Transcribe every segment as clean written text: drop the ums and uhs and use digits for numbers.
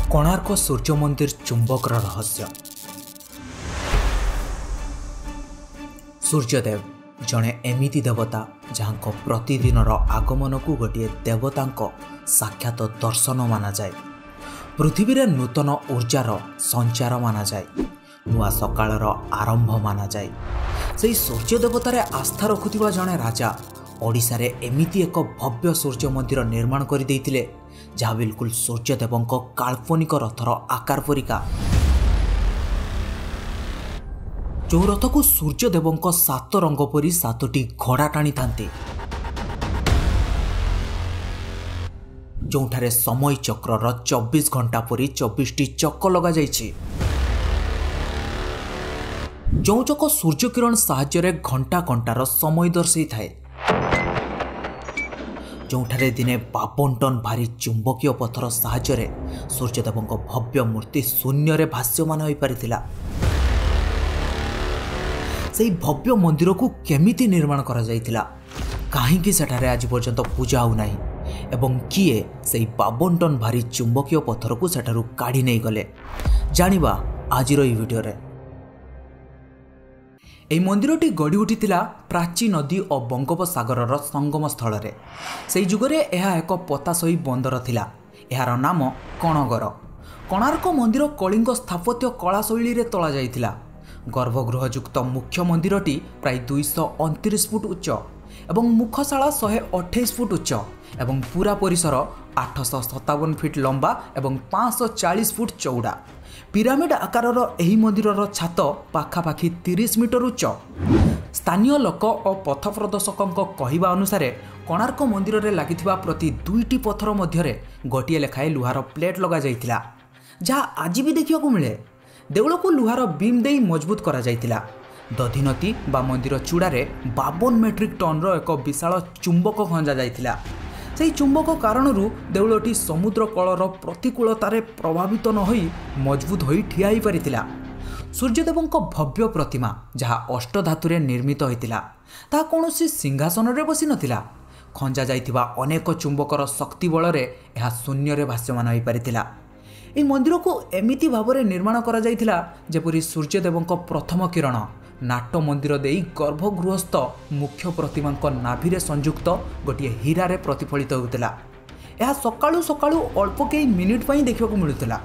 कोणार्क सूर्य मंदिर चुंबक रहस्य। सूर्यदेव जड़े एमिति देवता जहाँ प्रतिदिन आगमन को गोटे देवता साक्षात दर्शन माना जाए। पृथ्वी रे नूतन ऊर्जार संचार माना जाए, नुआ सकाळर आरंभ माना जाए। से सूर्य देवतार आस्था रखुवा जड़े राजा ओडिशा रे एमिति एक भव्य सूर्य मंदिर निर्माण कर देइथिले जहाँ बिल्कुल सूर्यदेव काल्पनिक रथर आकार परिका। जो रथ को सूर्यदेव सात रंग परी सातटी घोड़ा टाणी थांती, जोठारे समय चक्रर 24 घंटा परी 24टी चक लगा जाइछि। जो चक सूर्य किरण साहाय्य घंटा घंटार समय दर्शाई थाए, जोठारे दिने 52 टन भारी चुंबकीय पथर साहाय्य सूर्यदेव भव्य मूर्ति शून्य रे भाष्यमान हो पारिथिला। से भव्य मंदिर को केमिति निर्माण करा जाइथिला, काहींकि सेठारे आज पर्यंत पूजा हो नाही एवं किए से 52 टन भारी चुंबकीय पथर को सेठारु काढ़ी नहीं गले, जानिबा आजिर ई वीडियो रे। এই মন্দিরটি গড়ি উঠিଥିଲା প্রাচী নদী ও বঙ্গোপসাগরর সঙ্গম স্থଳରେ। সেই যুগରେ ଏହା ଏକ ପତାଶୋଇ ବନ୍ଦର ଥିଲା। ଏହାର ନାମ କଣଗର। କୋଣାର୍କ ମନ୍ଦିର କଳିଙ୍ଗ ସ୍ଥାପତ୍ୟ କଳା ଶୈଳୀରେ ତୋଳା ଯାଇଥିଲା। ଗର୍ଭଗୃହଯୁକ୍ତ ମୁଖ୍ୟ ମନ୍ଦିରଟି ପ୍ରାୟ 229 ଫୁଟ ଉଚ୍ଚ ଏବଂ ମୁଖଶାଳା 128 ଫୁଟ ଉଚ୍ଚ ଏବଂ ପୁରା ପରିସର 857 ଫିଟ ଲମ୍ବା ଏବଂ 540 ଫୁଟ ଚଉଡ଼ା। पिरामिड आकारर एही मंदिरर छात पाखापाखि 30 मीटर उच्च। स्थानीय लोक और पथ प्रदर्शकों कहवा अनुसार कोणार्क मंदिर रे लागिथिबा प्रति 2टी पथर मध्यरे गोटिए लेखाए लुहार प्लेट लगा जाइथिला, जहाँ आज भी देखिया को मिले। देउल को लुहार बीम देई मजबूत करा जाइथिला। दधिनती बा मंदिर चूड़ारे 52 मेट्रिक टन एक विशाल चुंबक खंजा जाइथिला। से चुंबक कारणरू देउलटी समुद्र कलर प्रतिकूलतारे प्रभावित न होई मजबूत होई ठिया ही परिथिला। सूर्यदेवंक भव्य प्रतिमा जहाँ अष्टधातुरे निर्मित होइतिला, ता कोनोसी सिंहासन रे बसी नथिला। खंजा जाइथिबा अनेक चुंबकर शक्ति बलरे यह शून्य रे भाष्यमान होई परिथिला। एई मंदिर को एमिति भाबरे निर्माण करा जाइथिला जेपरि सूर्यदेवंक प्रथम किरण नाट्य मंदिर देई गर्भगृहस्थ मुख्य प्रतिमा नाभिरे संयुक्त गोटे हीरा रे प्रतिफलित होउतिला। यह सकाळु सकाळु अल्प कई मिनिट पई देखिବାକୁ मिलुतिला।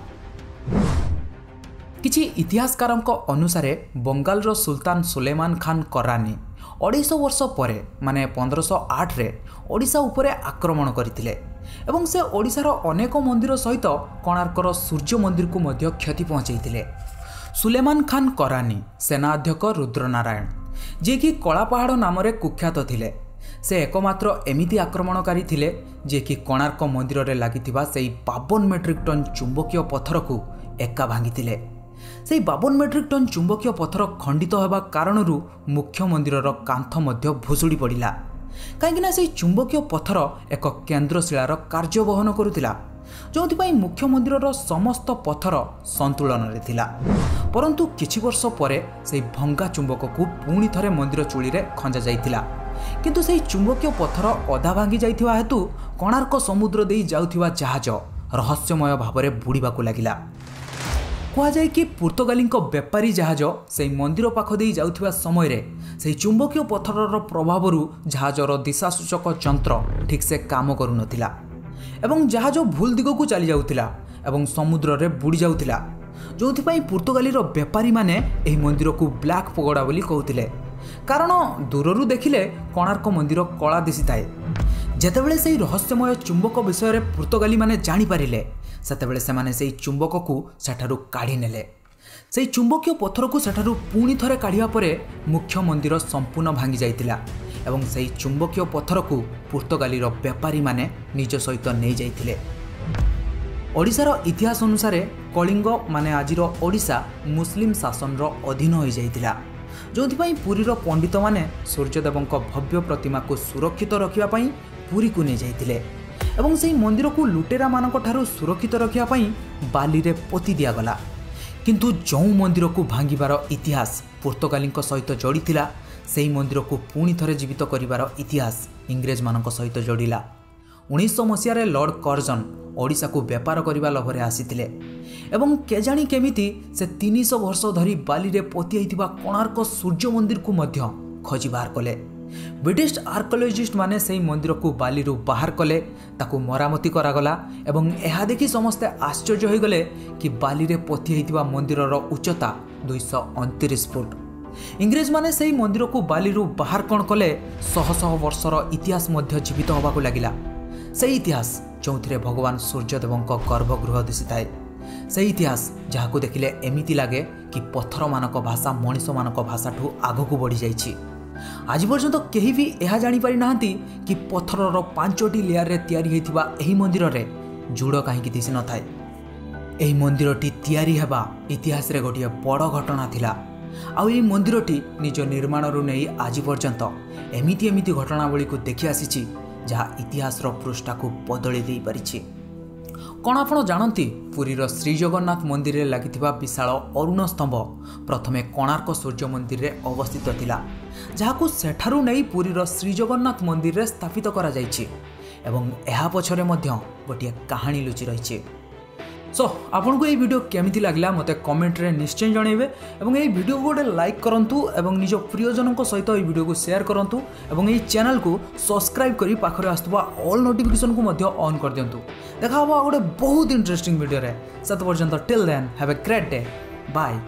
किछि इतिहासकारक अनुसार बंगालर सुल्तान सुलेमान खान करानी 250 वर्ष परे माने 1508 रे ओडिशा उपरे आक्रमण करथिले एवं से ओडिशार अनेक मंदिर सहित कोणार्कर सूर्य मंदिर को मध्य क्षति पहुंचाइथिले। सुलेमान खान करानी सेनाध्यक्ष रुद्रनारायण जे कि कलापहाड़ नाम कुख्यात थिले, से एकमात्र एमिति आक्रमणकारी थिले जे कि कोणार्क मंदिर रे लागिथिबा सेई 52 मेट्रिक टन चुंबकीय पथर को एका भांगिथिले। सेई 52 मेट्रिक टन चुंबकीय पथर खंडित होबा कारणरू मुख्य मंदिरर कांथ मध्य भुसुड़ी पड़िला, काहेकि सेई चुंबकीय पथर एक केन्द्रशिलार कार्य बहन करुथिला, जो मुख्य मंदिरर समस्त पथर संतुलन रे थिला। परंतु किछि वर्ष परे से भंगा चुंबक को पुणी थरे मंदिर चूड़ी रे खंजा जाइथिला, किंतु से चुंबकीय पथर अधा भांगी जाइथिबा हेतु कोणार्क समुद्र देई जाउथिबा जहाज रहस्यमय भावरे बुड़ीबाकू लागिला। कहा जाए कि पुर्तगालीक बेपारी जहाज से मंदिर पाख देई जाउथिबा समय रे से चुंबकीय पथरर प्रभावरू जहाजर दिशासूचक यंत्र ठीक से काम करू नथिला एवं जहाज भूल दिग को चली जाउथिला एवं समुद्र रे बुड़ी जाउथिला, जोथिपाई पुर्तगालीर बेपारी माने एही मंदिर को ब्लैक पगोड़ा बोली कहउथिले, कारण दूररू देखिले कोणार्क मंदिर कला दिसी थाए। जेतेबेले सेही रहस्यमय चुंबक विषय रे पुर्तगाली माने जानि पारिले, सेतेबेले से माने सेही चुंबक को सेठारु काढ़ी नेले। सेही चुंबकीय पत्थर को सेठारु पुणी थरे काढ़िया परे मुख्य मंदिर संपूर्ण भांगी जाइतिला एवं सेही चुंबकीय पत्थर को पुर्तगालीर बेपारी माने निज सहित नहीं जाइथिले। ओडिशार इतिहास अनुसार कलिंग माने आजिर ओडिशा मुस्लिम शासनर अधीन हो जाइतिला, जोथिपाई पुरीर पंडित माने सूर्यदेवंक भव्य प्रतिमा को सुरक्षित रखिया पई पुरी को नहीं जाइतिले एवं सेही मंदिर को लुटेरा मानक ठारू सुरक्षित रखिया पई बाली रे पोती दिया गला। किंतु जो मंदिर को भांगिबार इतिहास पुर्तगालीक सहित जोड़ीथिला, सेही मंदिर को पुणी थरे जीवित करिवार इतिहास इंग्रेज मानक सहित जोड़िला। 1900 मसीह लॉर्ड कर्जन ओडिशा को व्यापार करने लोभरे आसीथिले एवं केजाणी केमिति से 300 वर्ष धरी बाली रे पोती होइतिबा कोणार्क सूर्य मंदिर को मध्य खोजी बाहर कले। ब्रिटिश आर्कोलॉजिस्ट माने सेही मंदिर को बाली रू बाहर कले, ताकू मरामती करागला एवं यह देखि समस्ते आश्चर्य हो गले कि बाली रे पोती होइतिबा मंदिरर उच्चता 229 फुट। इंग्रेज माने सेही मंदिर को बाली रू बाहर कौन कले, शह शह वर्षर इतिहास मध्य जीवित होगा को लगिला। सेही इतिहास जो भगवान सूर्यदेवों गर्भगृह दिशि थाए, से इतिहास जहाँ को देखिले एमिति लगे कि पत्थर मानक भाषा मनीष मानक भाषा ठू आगक बढ़ी जाइछि। आज पर्यंत केही भी यह जानी पारि नाहंती कि पत्थरर 5टी लेयर रे तैयारी हेतिबा एही मंदिर रे जुड़ कहीं दिशि न थाए। एही मंदिरटी तैयारी हेबा इतिहास रे गोटिए बड़ घटना थिला। आउ एही मंदिरटी निज निर्माण रु नै आज पर्यंत एमिति एमिति घटनावली को देखि आसीछि जहाँ इतिहास पृष्ठा को बदली दे पारिछि। कौन आपण जानती पुरीर श्री जगन्नाथ मंदिर रे लागिथिबा विशाल अरुण स्तंभ प्रथमे कोणार्क सूर्य मंदिर रे अवस्थित थिला, जहाँ को सेठारु नै पुरीर श्री जगन्नाथ मंदिर रे स्थापित करा जाइछि एवं एहा पछरे मध्य गोटिए कहानी लुचि रहिछि। सो आपन को ये वीडियो केमिति लागला मते कमेंट रे निश्चय जणेबे एवं ये वीडियो को गोटे लाइक करंतु एवं निज प्रियजन सहित ये वीडियो को शेयर करंतु एवं ये चैनल को सब्सक्राइब करी पाखरे आस्तबा ऑल नोटिफिकेशन को मध्य ऑन कर दियंतु। देखा हबो गोटे बहुत इंटरेस्टिंग वीडियो रे। सत पर्यंत till then have a great day, bye.